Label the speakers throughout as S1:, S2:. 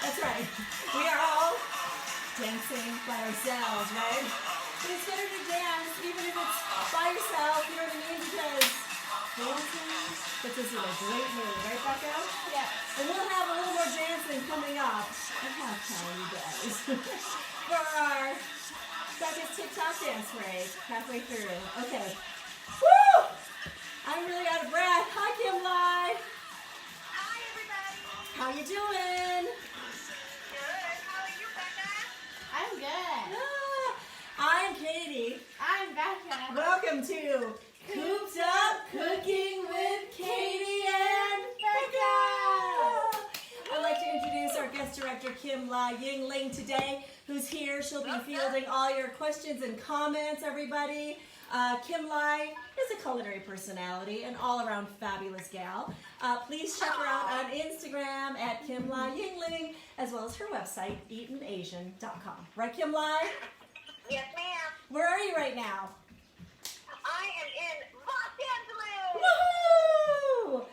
S1: That's right. We are all dancing by ourselves, right? But it's better to dance even if it's by yourself, you know what I mean? Because dancing puts us in a great mood, right, Becca?
S2: Yeah.
S1: And we'll have a little more dancing coming up. I have time, you guys. For our Becca's TikTok dance break, halfway through. Okay. Woo! I'm really out of breath. Hi, Kim Lai.
S3: Hi, everybody.
S1: How you doing?
S3: Good. How are you, Becca?
S2: I'm good.
S1: I'm Katie.
S2: I'm Becca.
S1: Welcome to Cooped Up Cooking with Katie and Becca. I'd like to introduce our guest director, Kim Lai Yingling, today, who's here. She'll be fielding all your questions and comments, everybody. Kim Lai is a culinary personality, an all-around fabulous gal. Please check her out on Instagram at Kim Lai Yingling, as well as her website, eatenasian.com. Right, Kim Lai?
S3: Yes, ma'am.
S1: Where are you right now?
S3: I am in Los Angeles.
S1: Woohoo!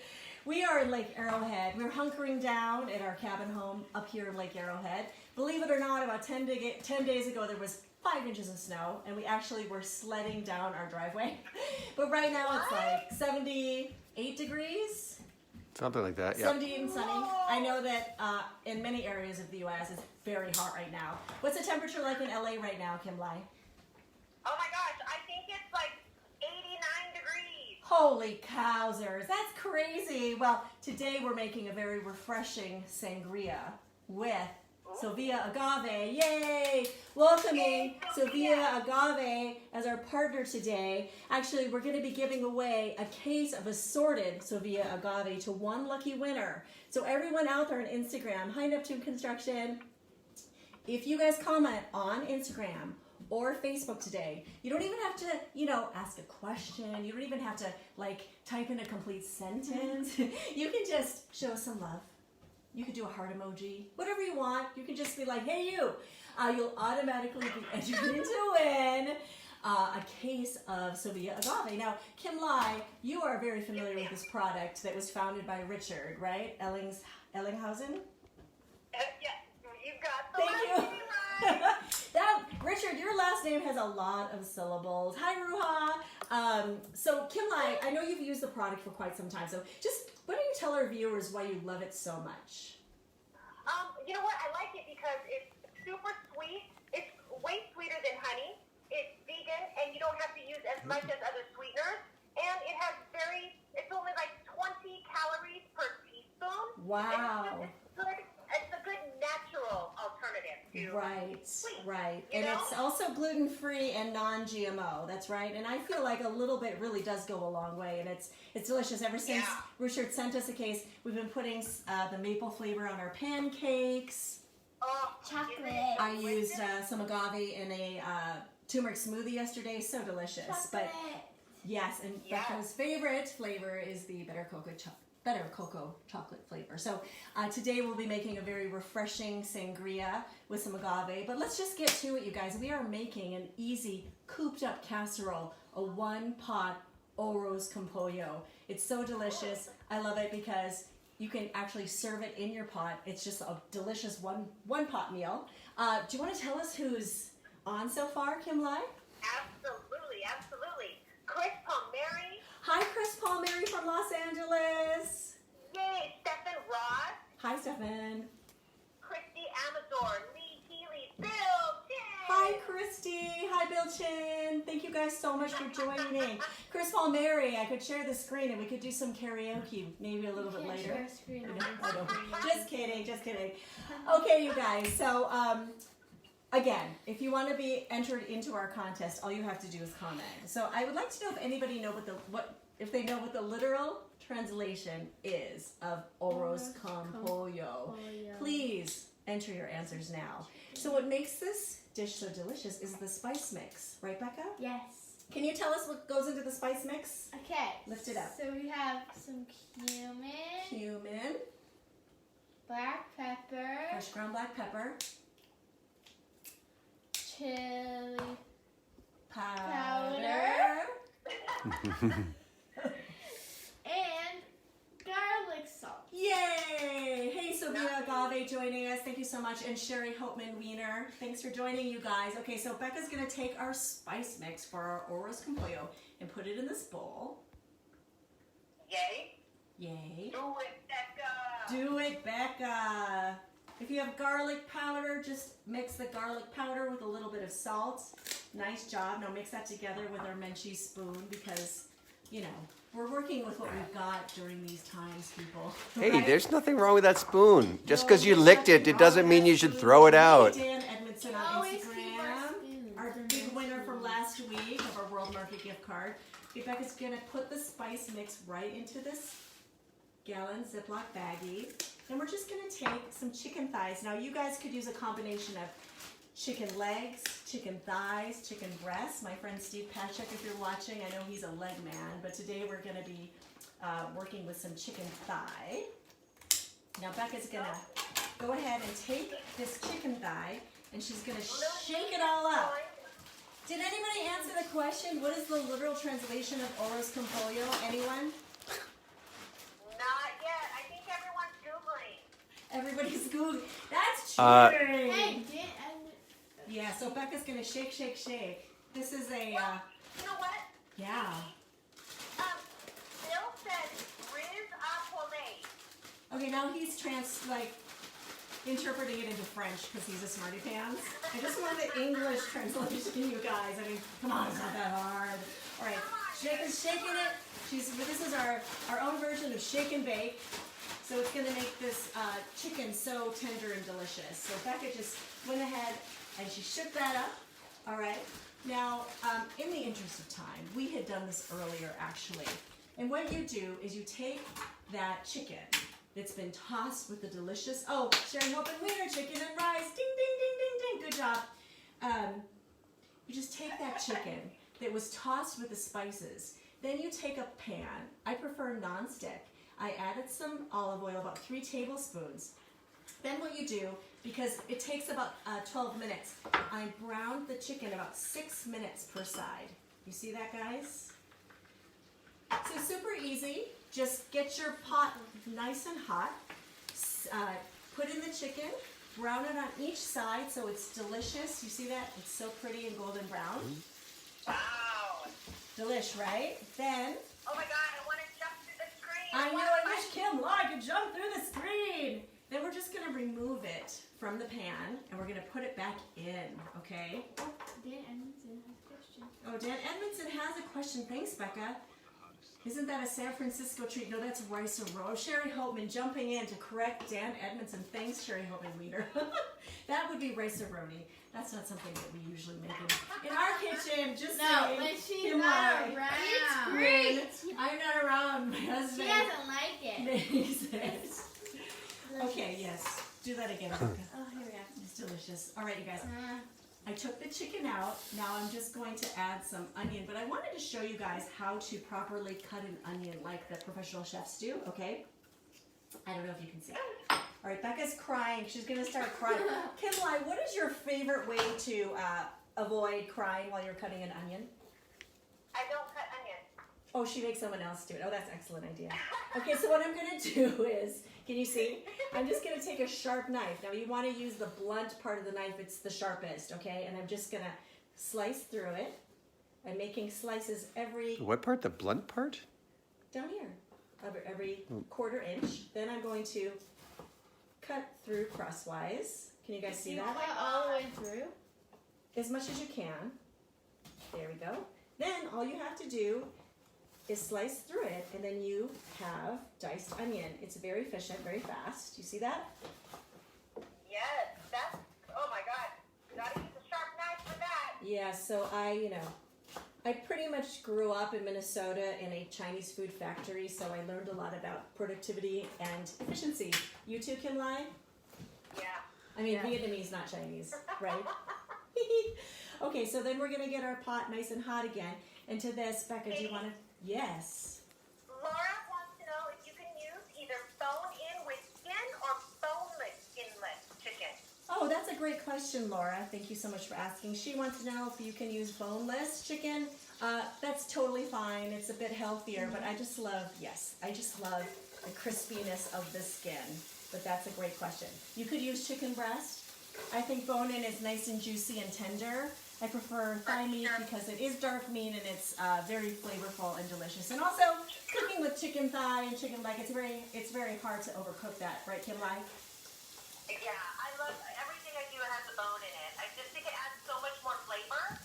S1: We are in Lake Arrowhead. We're hunkering down at our cabin home up here in Lake Arrowhead. Believe it or not, about 10 days ago, there was 5 inches of snow, and we actually were sledding down our driveway. But right now it's like 78 degrees.
S4: Something like that, yeah.
S1: 78 and sunny. I know that in many areas of the U.S. it's very hot right now. What's the temperature like in L.A. right now, Kim Lai?
S3: Oh my gosh, I think it's like 89 degrees.
S1: Holy cowsers, that's crazy. Well, today we're making a very refreshing sangria with Sylvia Agave. Yay! Welcoming Sylvia Agave as our partner today. Actually, we're going to be giving away a case of assorted Sylvia Agave to one lucky winner. So everyone out there on Instagram, Hi Neptune Construction, if you guys comment on Instagram or Facebook today, you don't even have to, ask a question. You don't even have to, type in a complete sentence. You can just show us some love. You could do a heart emoji, whatever you want. You can just be like, hey, you. You'll automatically be entered into win a case of Sylvia Agave. Now, Kim Lai, you are very familiar with this product that was founded by Richard, right? Ellinghausen?
S3: Yes, you've got the
S1: Thank
S3: last
S1: you.
S3: name right.
S1: Richard, your last name has a lot of syllables. Hi, Ruha. So, Kim Lai, I know you've used the product for quite some time. So, why don't you tell our viewers why you love it so much?
S3: You know what? I like it because it's super sweet. It's way sweeter than honey. It's vegan, and you don't have to use as much as other sweeteners. And it has it's only like 20 calories per teaspoon.
S1: Wow.
S3: It's a good natural alternative to sweet.
S1: Right. And it's also gluten-free and non-GMO. That's right. And I feel like a little bit really does go a long way. And it's delicious. Ever since Richard sent us a case, we've been putting the maple flavor on our pancakes.
S3: Oh,
S2: Chocolate.
S1: I used some agave in a turmeric smoothie yesterday. So delicious.
S2: Chocolate.
S1: But yes, and Becca's favorite flavor is the better cocoa chocolate flavor. So today we'll be making a very refreshing sangria with some agave. But let's just get to it, you guys. We are making an easy cooped up casserole, a one-pot Arroz con Pollo. It's so delicious. I love it because you can actually serve it in your pot. It's just a delicious one-pot meal. Do you want to tell us who's on so far, Kim Lai?
S3: Absolutely. Chris Palmieri.
S1: Hi, Chris Palmieri from Los Angeles.
S3: Yay, Stephen Ross.
S1: Hi, Stephen.
S3: Christy Amador. Lee Healy. Bill Chin.
S1: Hi, Christy. Hi, Bill Chin. Thank you guys so much for joining. Chris Palmieri, I could share the screen and we could do some karaoke maybe a little bit later.
S2: Share screen.
S1: I don't. Just kidding. Okay, you guys. So, again, if you want to be entered into our contest, all you have to do is comment. So I would like to know if anybody know if they know what the literal translation is of Arroz con Pollo. Please enter your answers now. So what makes this dish so delicious is the spice mix, right, Becca?
S2: Yes.
S1: Can you tell us what goes into the spice mix?
S2: Okay.
S1: Lift it up.
S2: So we have some cumin, black pepper,
S1: Fresh ground black pepper,
S2: chili
S1: powder.
S2: and
S1: so much. And Sherry Hopeman Wiener, thanks for joining, you guys. Okay, so Becca's going to take our spice mix for our Arroz con Pollo and put it in this bowl.
S3: Yay.
S1: Yay.
S3: Do it, Becca.
S1: Do it, Becca. If you have garlic powder, just mix the garlic powder with a little bit of salt. Nice job. Now mix that together with our Menchie spoon because, you know, we're working with what we've got during these times, people.
S4: Hey,
S1: Right?
S4: there's nothing wrong with that spoon. Just
S1: No,
S4: because you
S1: there's
S4: licked it,
S1: nothing
S4: it doesn't
S1: wrong
S4: mean
S1: with
S4: you
S1: that
S4: should
S1: spoon.
S4: throw it out.
S1: Dan Edmondson on
S2: Always keep our
S1: Instagram.
S2: spoons
S1: Our
S2: in
S1: big
S2: the
S1: winner from
S2: spoon.
S1: last week of our World Market gift card. Becca's going to put the spice mix right into this gallon Ziploc baggie. And we're just going to take some chicken thighs. Now, you guys could use a combination of chicken legs, chicken thighs, chicken breasts. My friend Steve Patrick, if you're watching, I know he's a leg man, but today we're going to be working with some chicken thigh. Now, Becca's going to go ahead and take this chicken thigh, and she's going to shake it all up. Did anybody answer the question? What is the literal translation of Arroz con Pollo? Anyone?
S3: Not yet. I think everyone's Googling.
S1: Everybody's Googling. That's
S2: Hey,
S1: cheating.
S2: Dan,
S1: Yeah, so Becca's gonna shake, shake, shake. This is a,
S3: You know what?
S1: yeah.
S3: Bill said Riz a
S1: Okay, now he's interpreting it into French because he's a smarty pants. I just want the English translation, you guys. I mean, come on, it's not that hard. All right, shaking it. This is our own version of shake and bake. So it's gonna make this chicken so tender and delicious. So Becca just went ahead and she shook that up. All right. Now, in the interest of time, we had done this earlier actually. And what you do is you take that chicken that's been tossed with the delicious, Sherry Hope and Wiener chicken and rice. Ding, ding, ding, ding, ding. Good job. You just take that chicken that was tossed with the spices. Then you take a pan. I prefer nonstick. I added some olive oil, about 3 tablespoons. Then what you do, because it takes about 12 minutes, I browned the chicken about 6 minutes per side. You see that, guys? So super easy. Just get your pot nice and hot. Put in the chicken. Brown it on each side so it's delicious. You see that? It's so pretty and golden brown.
S3: Wow.
S1: Delish, right? Then,
S3: Oh my God, I want to jump through the screen.
S1: I know, I wish Kim Law could jump through the screen. Then we're just gonna remove it from the pan and we're gonna put it back in, okay?
S2: Dan Edmondson has a question.
S1: Oh, Dan Edmondson has a question. Thanks, Becca. Isn't that a San Francisco treat? No, that's rice roll. Sherry Hopeman jumping in to correct Dan Edmondson. Thanks, Sherry Hopeman Wiener. That would be rice-a-roni. That's not something that we usually make in our kitchen. Just
S2: No,
S1: saying.
S2: when she's
S1: Kim
S2: not
S1: Lai.
S2: around.
S1: It's great. I'm not around. My
S2: She
S1: husband
S2: doesn't like it.
S1: makes it. Okay, yes. Do that again, Becca.
S2: Oh, here we go.
S1: It's delicious. All right, you guys. I took the chicken out. Now I'm just going to add some onion, but I wanted to show you guys how to properly cut an onion like the professional chefs do, okay? I don't know if you can see. All right, Becca's crying. She's going to start crying. Kimlai, what is your favorite way to avoid crying while you're cutting an onion?
S3: I don't cut onions.
S1: Oh, she makes someone else do it. Oh, that's an excellent idea. Okay, so what I'm going to do is, can you see? I'm just going to take a sharp knife. Now, you want to use the blunt part of the knife. It's the sharpest, okay? And I'm just going to slice through it. I'm making slices
S4: What part? The blunt part?
S1: down here, every quarter inch. Then I'm going to cut through crosswise. Can you guys see
S2: You
S1: that?
S2: cut all the way through?
S1: As much as you can. There we go. Then all you have to do is slice through it, and then you have diced onion. It's very efficient, very fast. You see that?
S3: Yes, that's, oh my God. Gotta use a sharp knife for that.
S1: Yeah, so I pretty much grew up in Minnesota in a Chinese food factory, so I learned a lot about productivity and efficiency. You too, Kim Lai?
S3: Yeah.
S1: I mean,
S2: Yeah.
S1: Vietnamese, not Chinese, right? Okay, so then we're gonna get our pot nice and hot again. And to this, Becca, do you wanna? Yes.
S3: Laura wants to know if you can use either bone-in with skin or boneless skinless chicken.
S1: Oh, that's a great question, Laura. Thank you so much for asking. She wants to know if you can use boneless chicken. That's totally fine. It's a bit healthier, but I just love the crispiness of the skin. but that's a great question. You could use chicken breast. I think bone-in is nice and juicy and tender. I prefer thigh meat because it is dark meat and it's very flavorful and delicious. And also, cooking with chicken thigh and chicken leg, it's very hard to overcook that, right, Kim Lai?
S3: Yeah, I love everything I do has a bone in it. I just think it adds so much more flavor.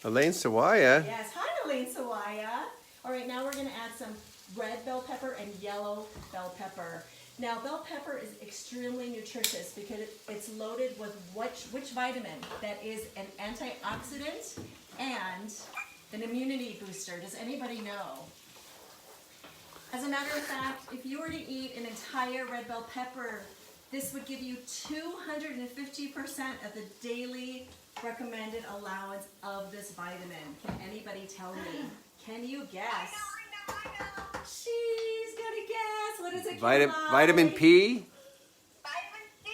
S4: Elaine Sawaya.
S1: Yes, hi Elaine Sawaya. All right, now we're gonna add some red bell pepper and yellow bell pepper. Now, bell pepper is extremely nutritious because it's loaded with which vitamin? That is an antioxidant and an immunity booster. Does anybody know? As a matter of fact, if you were to eat an entire red bell pepper, this would give you 250% of the daily recommended allowance of this vitamin. Can anybody tell me? Can you guess?
S3: I know.
S1: She's gonna guess. What is it?
S4: Vitamin P?
S3: Vitamin C.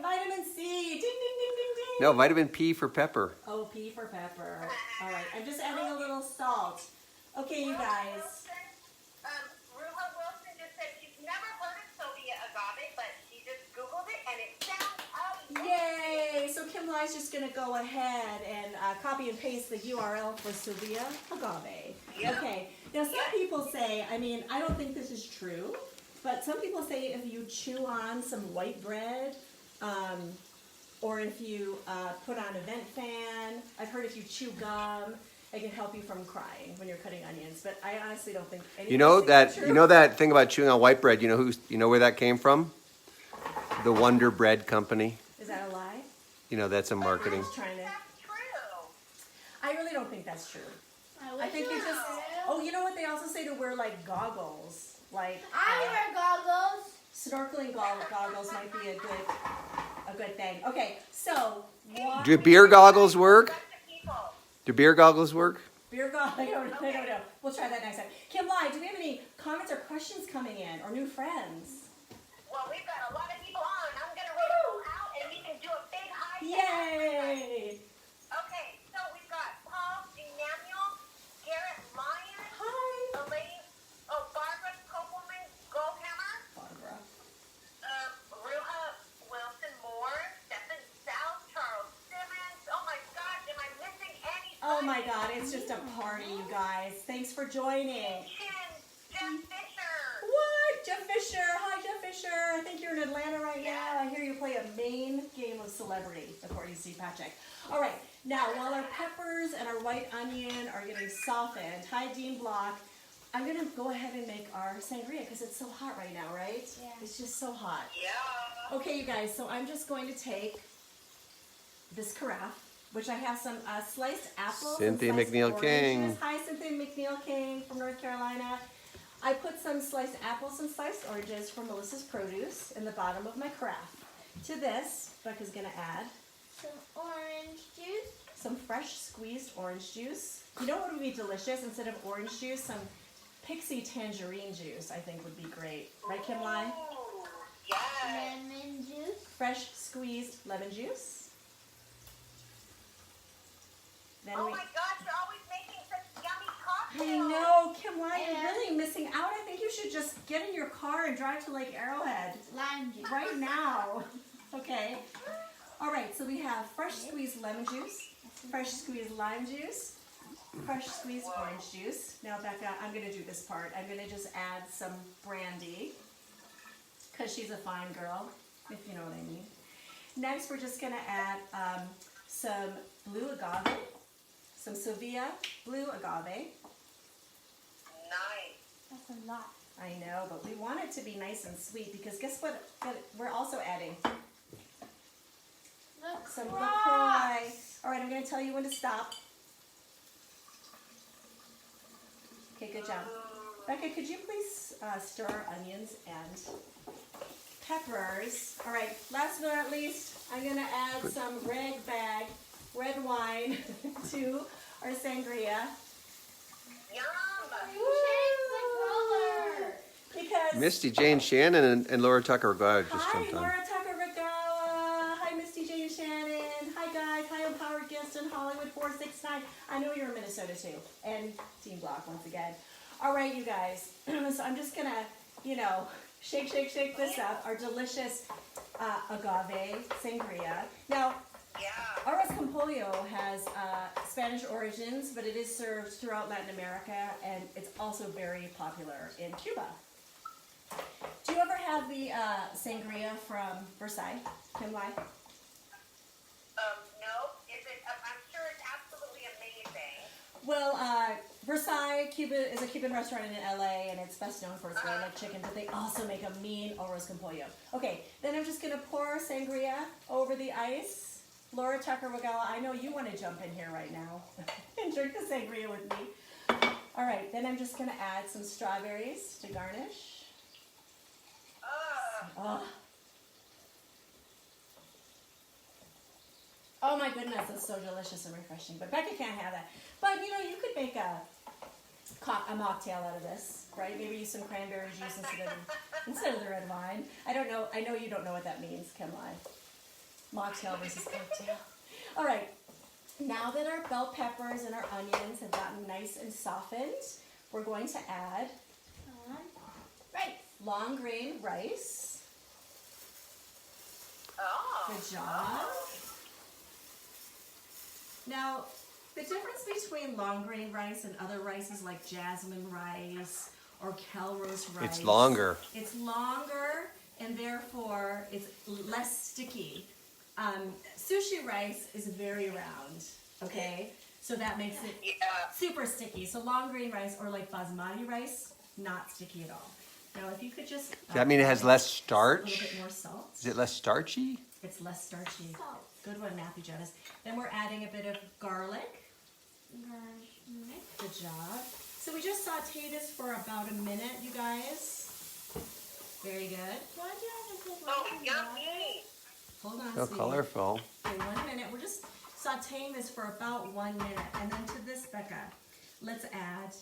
S1: Vitamin C. Ding, ding, ding, ding, ding.
S4: No, vitamin P for pepper.
S1: Oh, P for pepper. All right, I'm just adding a little salt. Okay, you guys.
S3: Ruha Wilson just said she's never heard of Sylvia agave, but she just Googled it and it sounds amazing.
S1: Yay! So Kim Lai's just gonna go ahead and copy and paste the URL for Sylvia agave.
S3: Yeah.
S1: Okay. Now some people say, I mean, I don't think this is true, but some people say if you chew on some white bread, or if you put on a vent fan, I've heard if you chew gum, it can help you from crying when you're cutting onions. But I honestly don't think any
S4: You know
S1: of these things are
S4: that
S1: true.
S4: you know that thing about chewing on white bread, you know where that came from? The Wonder Bread Company.
S1: Is that a lie?
S4: You know, that's a marketing.
S1: I'm just trying to.
S3: That's true.
S1: I really don't think that's true. I think
S2: wish
S1: they
S2: it
S1: just.
S2: was.
S1: Oh, you know what? They also say to wear like goggles, like
S2: I wear goggles.
S1: snorkeling goggles might be a good thing. Okay, so what?
S4: Do beer goggles work?
S3: Bunch of people.
S4: Do beer goggles work?
S1: Beer goggles. I don't know. We'll try that next time. Kim Lai, do we have any comments or questions coming in, or new friends?
S3: Well, we've got a lot of people on. I'm going to read them all out and we can do a big hi. to
S1: Yay!
S3: everybody. Okay, so we've got Paul Emanuel, Garrett Lyons,
S1: Hi,
S3: Elaine, Barbara Kopelman Goldhammer,
S1: Barbara.
S3: Ruha Wilson Moore, Stephen South, Charles Simmons. Oh my gosh, am I missing any?
S1: Oh my God, it's just a party, you guys. Thanks for joining.
S3: Jeff Fisher.
S1: What? Jeff Fisher. Hi, Jeff Fisher. I think you're in Atlanta right now. I hear you play a main game of celebrity, according to Steve Patrick. All right. Now, while our peppers and our white onion are getting softened, hi, Dean Block, I'm going to go ahead and make our sangria because it's so hot right now, right?
S2: Yeah.
S1: It's just so hot.
S3: Yeah.
S1: Okay, you guys, so I'm just going to take this carafe, which I have some sliced apples. and
S4: Cynthia
S1: sliced
S4: McNeil
S1: oranges.
S4: King.
S1: Hi, Cynthia McNeil King from North Carolina. I put some sliced apples and sliced oranges from Melissa's Produce in the bottom of my carafe. To this, Becca's going to add
S2: Some orange juice.
S1: some fresh squeezed orange juice. You know what would be delicious? Instead of orange juice, some pixie tangerine juice I think would be great. Right, Kim Lai?
S3: Ooh, yes.
S2: Lemon juice.
S1: Fresh squeezed lemon juice. Then
S3: Oh
S1: we...
S3: my gosh, you're always making such yummy
S1: I
S3: cocktails.
S1: know, Kim Lai, you're
S2: And-
S1: really missing out. I think you should just get in your car and drive to Lake Arrowhead
S2: Lime juice.
S1: right now. Okay. All right, so we have fresh squeezed lemon juice, fresh squeezed lime juice, fresh squeezed orange juice. Now, Becca, I'm going to do this part. I'm going to just add some brandy because she's a fine girl, if you know what I mean. Next, we're just going to add some blue agave, some Sylvia blue agave.
S3: Nice.
S2: That's a lot.
S1: I know, but we want it to be nice and sweet because guess what? We're also adding some LaCroix. All right, I'm going to tell you when to stop. Okay, good job. Becca, could you please stir our onions and peppers? All right, last but not least, I'm going to add some red wine to our sangria.
S3: Yum.
S2: Change the color.
S1: Because
S4: Misty Jane Shannon and Laura Tucker Rogard just
S1: hi,
S4: jumped on.
S1: Laura Tucker Regawa. Hi, Misty Jane Shannon. Hi, guys. Hi, Empowered Guest in Hollywood 469. I know you're in Minnesota too. And Team Block once again. All right, you guys. So I'm just gonna, Shake, shake, shake this up. Our delicious agave sangria. Now,
S3: Yeah.
S1: Arroz con Pollo has Spanish origins, but it is served throughout Latin America, and it's also very popular in Cuba. Do you ever have the sangria from Versailles, Kim Lai?
S3: No. Is it? I'm sure it's absolutely amazing.
S1: Well, Versailles, Cuba, is a Cuban restaurant in LA, and it's best known for its garlic chicken, but they also make a mean arroz con pollo. Okay, then I'm just going to pour sangria over the ice. Laura Tucker Wagala, I know you want to jump in here right now and drink the sangria with me. All right, then I'm just going to add some strawberries to garnish. Oh my goodness, it's so delicious and refreshing. But Becca can't have that. But you know, you could make a mocktail out of this, right? Maybe use some cranberry juice instead of the red wine. I don't know. I know you don't know what that means, Kim Lai. Mocktail versus cocktail. All right. Now that our bell peppers and our onions have gotten nice and softened, we're going to add
S2: Right.
S1: long grain rice.
S3: Oh.
S1: Good job. Now, the difference between long grain rice and other rices like jasmine rice or Calrose rice.
S4: It's longer.
S1: It's longer, and therefore it's less sticky. Sushi rice is very round, okay? So that makes it super sticky. So long grain rice or like basmati rice, not sticky at all. Now, if you could just...
S4: Does that mean it has less
S1: A
S4: starch?
S1: little bit more salt.
S4: Is it less starchy?
S1: It's less starchy.
S2: Salt.
S1: Good one, Matthew Jonas. Then we're adding a bit of garlic. Good job. So we just sauteed this for about a minute, you guys. Very good.
S2: Why do you have to put
S3: Oh,
S2: rice in water?
S3: yummy.
S1: Hold on,
S4: So
S1: sweetie.
S4: colorful.
S1: Okay, 1 minute. We're just sauteing this for about 1 minute. And then to this, Becca, let's add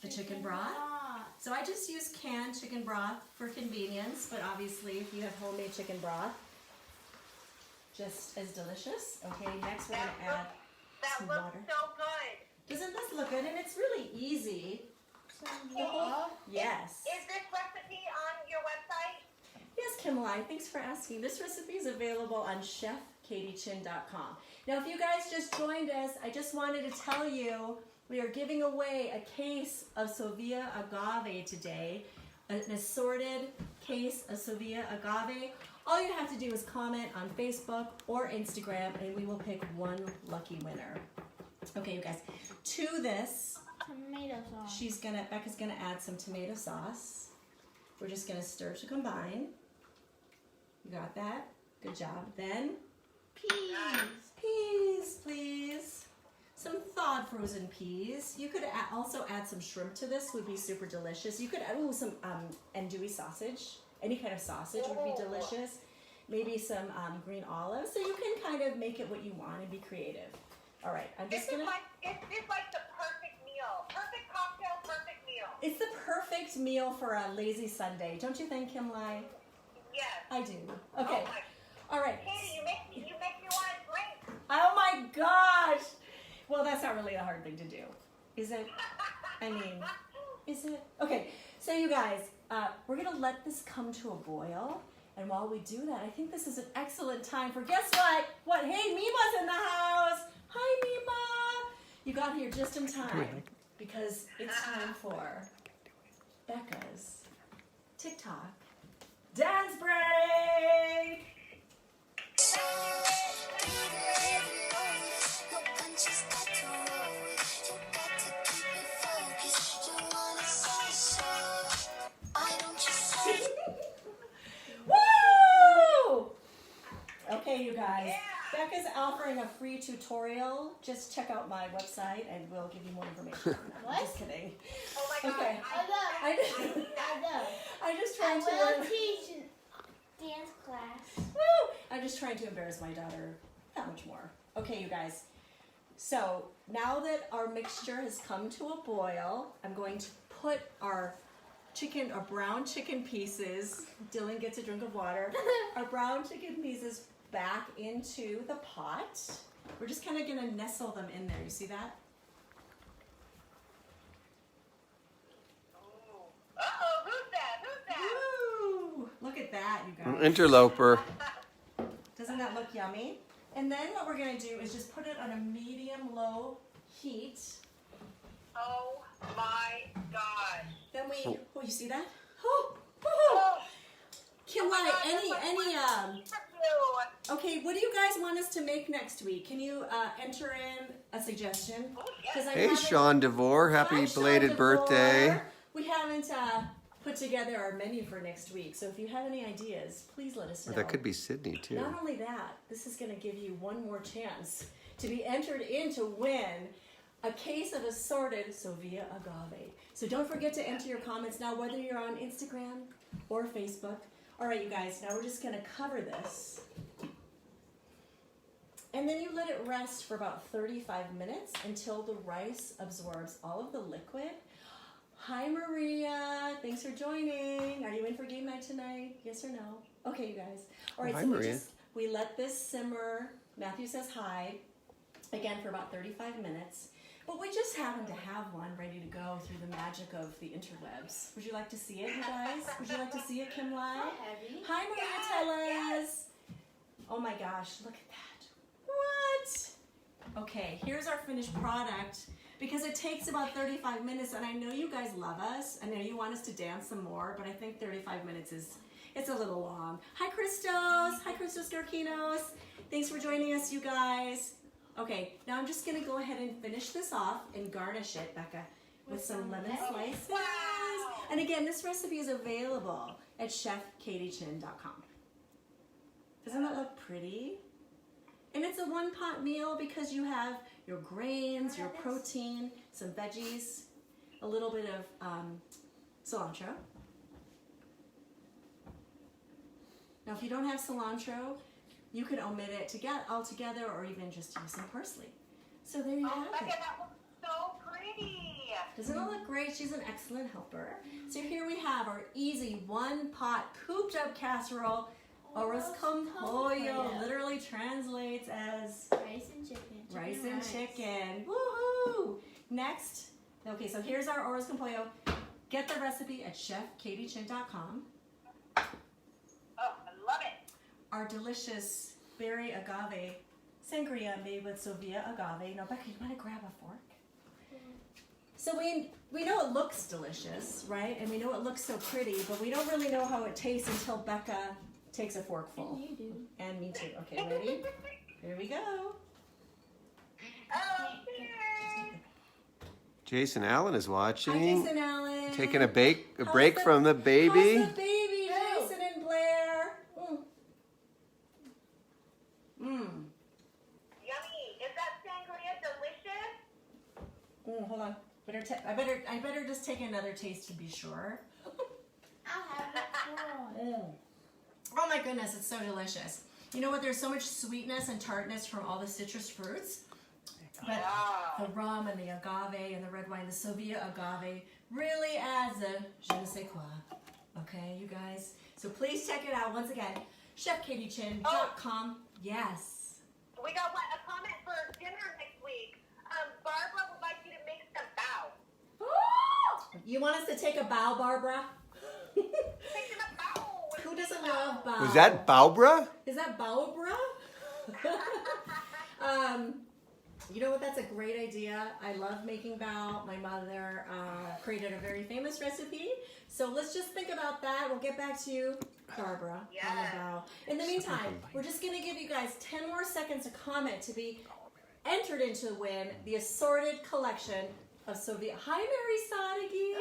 S1: the chicken broth. So I just use canned chicken broth for convenience, but obviously if you have homemade chicken broth, just as delicious. Okay, next we're going to add
S3: That
S1: some
S3: looks
S1: water.
S3: so good.
S1: Doesn't this look good? And it's really easy. Yes.
S3: Is this recipe on your website?
S1: Yes, Kim Lai, thanks for asking. This recipe is available on chefkatiechin.com. Now, if you guys just joined us, I just wanted to tell you we are giving away a case of Sevilla agave today, an assorted case of Sevilla agave. All you have to do is comment on Facebook or Instagram, and we will pick one lucky winner. Okay, you guys. To this,
S2: Tomato sauce.
S1: Becca's gonna add some tomato sauce. We're just gonna stir to combine. You got that? Good job. Then peas, please. Some thawed frozen peas. You could also add some shrimp to this. Would be super delicious. You could add some andouille sausage. Any kind of sausage would be delicious. Maybe some green olives. So you can kind of make it what you want and be creative. All right, I'm just gonna.
S3: Is this like the perfect meal? Perfect cocktail, perfect meal.
S1: It's the perfect meal for a lazy Sunday, don't you think, Kim Lai?
S3: Yes.
S1: I do. Okay.
S3: Oh my.
S1: All right.
S3: Katie, you make me want to drink.
S1: Oh my gosh. Well, that's not really a hard thing to do, is it? I mean, is it? Okay. So you guys, we're gonna let this come to a boil, and while we do that, I think this is an excellent time for guess what? What? Hey, Mima's in the house. Hi, Mima. You got here just in time because it's time for Becca's TikTok dance break. Woo! Okay, you guys.
S3: Yeah.
S1: Becca's offering a free tutorial. Just check out my website and we'll give you more information on that.
S2: What?
S1: I'm just kidding.
S3: Oh my God.
S1: Okay.
S2: I know.
S1: I'm just
S2: I
S1: trying to.
S2: will teach dance class.
S1: Woo! I'm just trying to embarrass my daughter that much more. Okay, you guys. So now that our mixture has come to a boil, I'm going to put our brown chicken pieces. Dylan gets a drink of water. Our brown chicken pieces back into the pot. We're just kind of going to nestle them in there. You see that?
S3: Uh-oh, who's that? Who's that?
S1: Woo! Look at that, you guys.
S4: Interloper.
S1: Doesn't that look yummy? And then what we're gonna do is just put it on a medium-low heat.
S3: Oh my gosh.
S1: Then we,
S4: Oh.
S1: you see that? Oh,
S3: Oh,
S1: Kim,
S3: my
S1: Lai,
S3: God,
S1: any,
S3: that's like you.
S1: okay, what do you guys want us to make next week? Can you enter in a suggestion?
S3: Oh, yes.
S1: 'Cause I
S4: Hey,
S1: haven't-
S4: Sean DeVore.
S1: Hi,
S4: Happy
S1: Sean
S4: belated
S1: DeVore.
S4: birthday.
S1: We haven't put together our menu for next week, so if you have any ideas, please let us know.
S4: Or that could be Sydney, too.
S1: Not only that, this is going to give you one more chance to be entered in to win a case of assorted Sovia agave. So don't forget to enter your comments now, whether you're on Instagram or Facebook. All right, you guys, now we're just going to cover this. And then you let it rest for about 35 minutes until the rice absorbs all of the liquid. Hi, Maria. Thanks for joining. Are you in for game night tonight? Yes or no? Okay, you guys. All right,
S4: Hi,
S1: so
S4: Maria.
S1: we let this simmer. Matthew says hi. Again, for about 35 minutes. But we just happen to have one ready to go through the magic of the interwebs. Would you like to see it, you guys? Would you like to see it, Kim Lai?
S2: Heavy.
S1: Hi, Maria Tellez. Oh my gosh, look at that. What? Okay, here's our finished product. Because it takes about 35 minutes, and I know you guys love us. I know you want us to dance some more, but I think 35 minutes it's a little long. Hi, Christos. Hi, Christos Garkinos. Thanks for joining us, you guys. Okay, now I'm just gonna go ahead and finish this off and garnish it, Becca, with some lemon slices.
S3: Wow.
S1: And again, this recipe is available at chefkatiechin.com. Doesn't that look pretty? And it's a one-pot meal because you have your grains, your protein, some veggies, a little bit of cilantro. Now, if you don't have cilantro, you could omit it altogether or even just use some parsley. So there you
S3: Oh,
S1: have
S3: Becca,
S1: it.
S3: that looks so pretty.
S1: Doesn't it look great? She's an excellent helper. So here we have our easy one-pot cooped up casserole. Arroz con pollo literally translates as
S2: Rice and chicken.
S1: rice and chicken. Woohoo! Next, okay, so here's our Arroz con pollo. Get the recipe at chefkatiechin.com.
S3: Oh, I love it.
S1: Our delicious berry agave sangria made with Sovia agave. Now, Becca, you want to grab a fork? So we know it looks delicious, right? And we know it looks so pretty, but we don't really know how it tastes until Becca takes a forkful.
S2: You do.
S1: And me too. Okay, ready? Here we go.
S3: Oh, cheers.
S4: Jason Allen is
S1: Hi,
S4: watching.
S1: Jason Allen.
S4: Taking a break
S1: How's
S4: from the baby.
S1: How's the baby, Jason and Blair?
S3: Yummy. Is that sangria delicious?
S1: Hold on. I better just take another taste to be sure.
S2: I'll have it for.
S1: Oh my goodness, it's so delicious. You know what? There's so much sweetness and tartness from all the citrus fruits. But the rum and the agave and the red wine, the Sovia agave, really adds a je ne sais quoi. Okay, you guys? So please check it out. Once again, chefkatiechin.com. Yes.
S3: We got a comment for dinner next week. Barbara would like you to make some bao.
S1: You want us to take a bow, Barbara?
S3: Take them a bao.
S1: Who doesn't love bow?
S4: Was that Barbara?
S1: Is that Barbara? You know what? That's a great idea. I love making bao. My mother created a very famous recipe. So let's just think about that. We'll get back to you, Barbara, on the bao. In the meantime, we're just going to give you guys 10 more seconds to comment to be entered into the win the assorted collection of Sovia. Hi, Mary Sadeghi.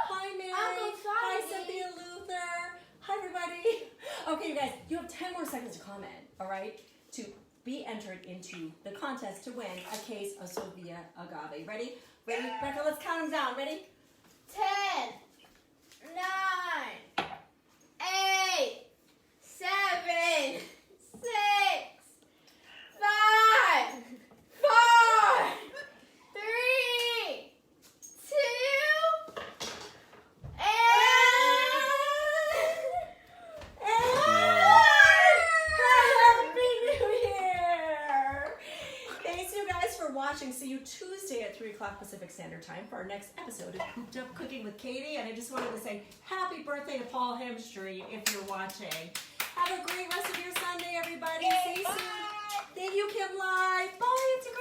S1: Hi, Mary.
S2: Uncle
S1: Hi,
S2: Sadeghi.
S1: Cynthia Luther. Hi, everybody. Okay, you guys, you have 10 more seconds to comment, all right, to be entered into the contest to win a case of Sovia agave. Ready? Ready? Becca, let's count them down. Ready?
S2: 10, 9, 8, 7, 6, 5, 4, 3, 2,
S1: Happy New Year! Thanks, you guys, for watching. See you Tuesday Tuesday at 3 o'clock Pacific Standard Time for our next episode of Cooped Up Cooking with Katie. And I just wanted to say happy birthday to Paul Hemstreet if you're watching. Have a great rest of your Sunday, everybody.
S3: Yay,
S1: Stay
S3: bye.
S1: soon. Thank you, Kim Live. Bye. It's a